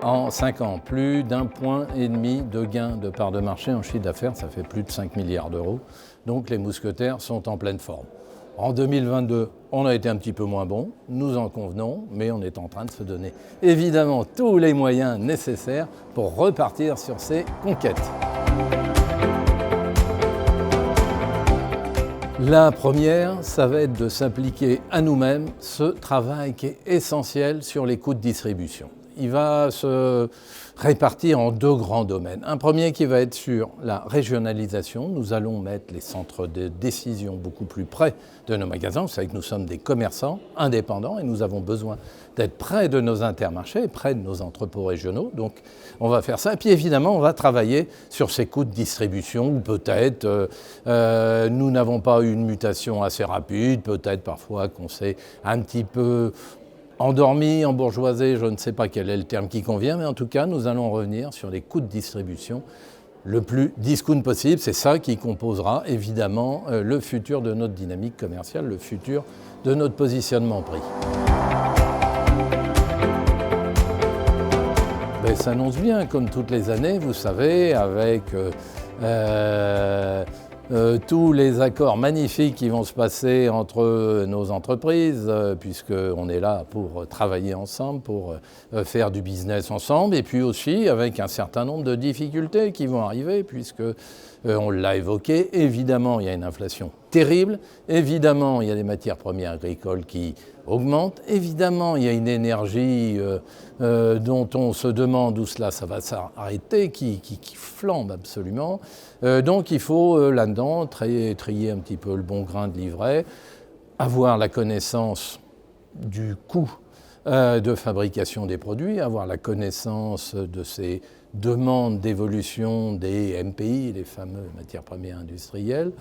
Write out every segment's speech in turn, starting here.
En 5 ans, plus d'1,5 point de gain de part de marché en chiffre d'affaires, ça fait plus de 5 milliards d'euros. Donc les mousquetaires sont en pleine forme. En 2022, on a été un petit peu moins bon, nous en convenons, mais on est en train de se donner évidemment tous les moyens nécessaires pour repartir sur ces conquêtes. La première, ça va être de s'appliquer à nous-mêmes ce travail qui est essentiel sur les coûts de distribution. Il va se répartir en 2 grands domaines. Un premier qui va être sur la régionalisation. Nous allons mettre les centres de décision beaucoup plus près de nos magasins. Vous savez que nous sommes des commerçants indépendants et nous avons besoin d'être près de nos intermarchés, près de nos entrepôts régionaux. Donc on va faire ça. Et puis évidemment, on va travailler sur ces coûts de distribution où peut-être nous n'avons pas eu une mutation assez rapide, peut-être parfois qu'on s'est un petit peu endormi, embourgeoisé, je ne sais pas quel est le terme qui convient, mais en tout cas, nous allons revenir sur les coûts de distribution le plus discount possible. C'est ça qui composera évidemment le futur de notre dynamique commerciale, le futur de notre positionnement prix. Ben, ça s'annonce bien, comme toutes les années, vous savez, avec tous les accords magnifiques qui vont se passer entre nos entreprises, puisqu'on est là pour travailler ensemble, pour faire du business ensemble, et puis aussi avec un certain nombre de difficultés qui vont arriver, puisque on l'a évoqué, évidemment il y a une inflation terrible, évidemment il y a des matières premières agricoles qui augmentent, évidemment il y a une énergie dont on se demande où ça va s'arrêter, qui flambe absolument. Donc il faut là-dedans trier un petit peu le bon grain de livret, avoir la connaissance du coût de fabrication des produits, avoir la connaissance de ces demandes d'évolution des MPI, les fameuses matières premières industrielles,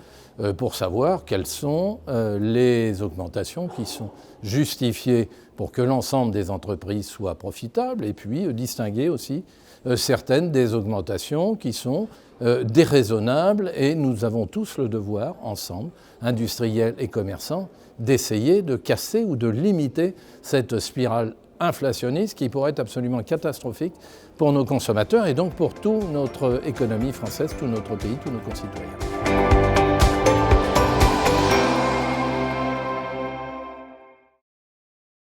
pour savoir quelles sont les augmentations qui sont justifiées pour que l'ensemble des entreprises soient profitables, et puis distinguer aussi certaines des augmentations qui sont déraisonnables, et nous avons tous le devoir, ensemble, industriels et commerçants, d'essayer de casser ou de limiter cette spirale inflationniste qui pourrait être absolument catastrophique pour nos consommateurs et donc pour toute notre économie française, tout notre pays, tous nos concitoyens.